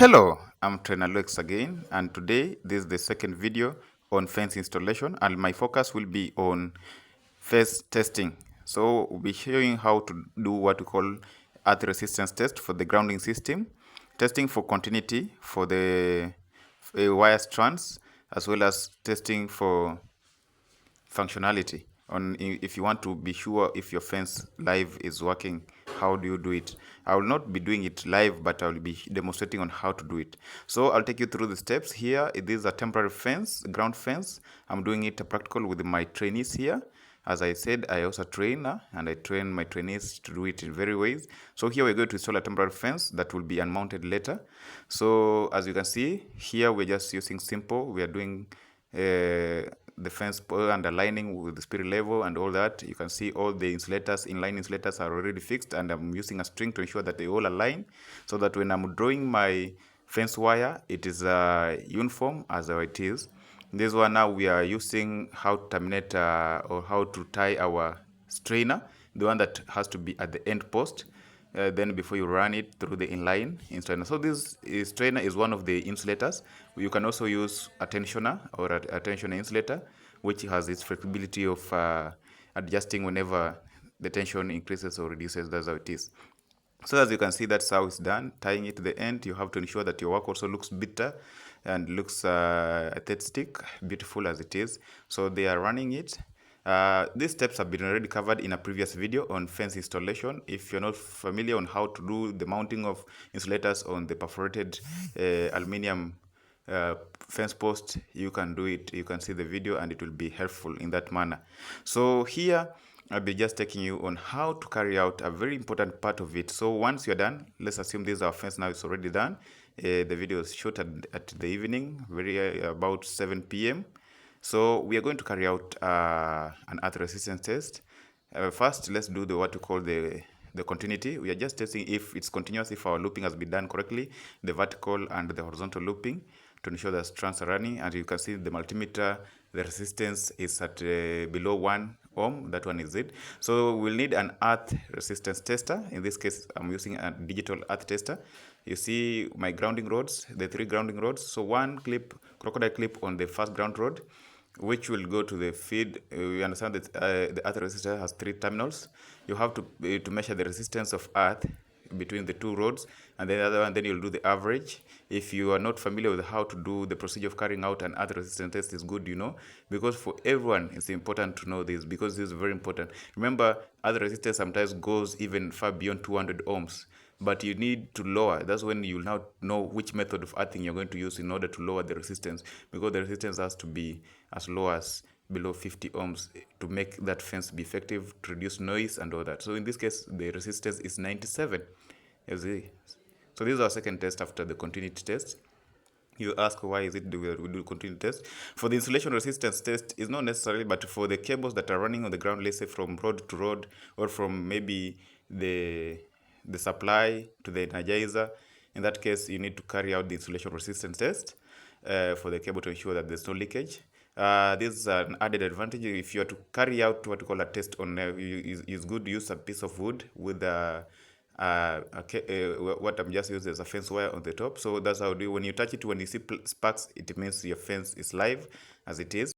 Hello, I'm Trainer Lex again, and today this is the second video on fence installation, and my focus will be on fence testing. So we'll be showing how to do what we call earth resistance test for the grounding system, testing for continuity for the wire strands, as well as testing for functionality on if you want to be sure if your fence live is working. How do you do it? I will not be doing it live, but I will be demonstrating on how to do it. So I'll take you through the steps here. It is a temporary fence, ground fence. I'm doing it practical with my trainees here. As I said, I also train and I train my trainees to do it in very ways. So here we're going to install a temporary fence that will be unmounted later. So as you can see here, we're just using simple. We are doing the fence and aligning with the spirit level and all that. You can see all the insulators, inline insulators are already fixed, and I'm using a string to ensure that they all align so that when I'm drawing my fence wire, it is uniform as it is. This one now we are using how to terminate or how to tie our strainer, the one that has to be at the end post. Then before you run it through the inline strainer. So this strainer is one of the insulators. You can also use a tensioner or a tensioner insulator, which has its flexibility of adjusting whenever the tension increases or reduces. That's how it is. So as you can see, that's how it's done. Tying it to the end, you have to ensure that your work also looks better and looks aesthetic, beautiful as it is. So they are running it. These steps have been already covered in a previous video on fence installation. If you're not familiar on how to do the mounting of insulators on the perforated aluminium fence post, you can do it. You can see the video and it will be helpful in that manner. So here I'll be just taking you on how to carry out a very important part of it. So once you're done, let's assume this is our fence now, it's already done. The video is shot at the evening, about 7 p.m. So we are going to carry out an earth resistance test. First, let's do what we call the continuity. We are just testing if it's continuous, if our looping has been done correctly, the vertical and the horizontal looping, to ensure that strands are running. And you can see the multimeter, the resistance is at below 1 ohm. That one is it. So we'll need an earth resistance tester. In this case, I'm using a digital earth tester. You see my grounding rods, the 3 grounding rods. So one clip, crocodile clip on the first ground rod, which will go to the feed. We understand that the earth resistor has 3 terminals. You have to measure the resistance of earth between the 2 rods, and then the other one, then you'll do the average. If you are not familiar with how to do the procedure of carrying out an earth resistance test, is good, because for everyone it's important to know this, because this is very important. Remember, earth resistance sometimes goes even far beyond 200 ohms, but you need to lower. That's when you'll now know which method of earthing you're going to use in order to lower the resistance, because the resistance has to be as low as below 50 ohms to make that fence be effective, to reduce noise and all that. So in this case, the resistance is 97. So this is our second test after the continuity test. You ask why is it we do continuity test? For the insulation resistance test, is not necessarily, but for the cables that are running on the ground, let's say from rod to rod, or from maybe the supply to the energizer, in that case you need to carry out the insulation resistance test for the cable to ensure that there's no leakage. This is an added advantage. If you are to carry out what we call a test on, it's good to use a piece of wood with what I'm just using as a fence wire on the top. So that's how do when you touch it, when you see sparks, it means your fence is live as it is.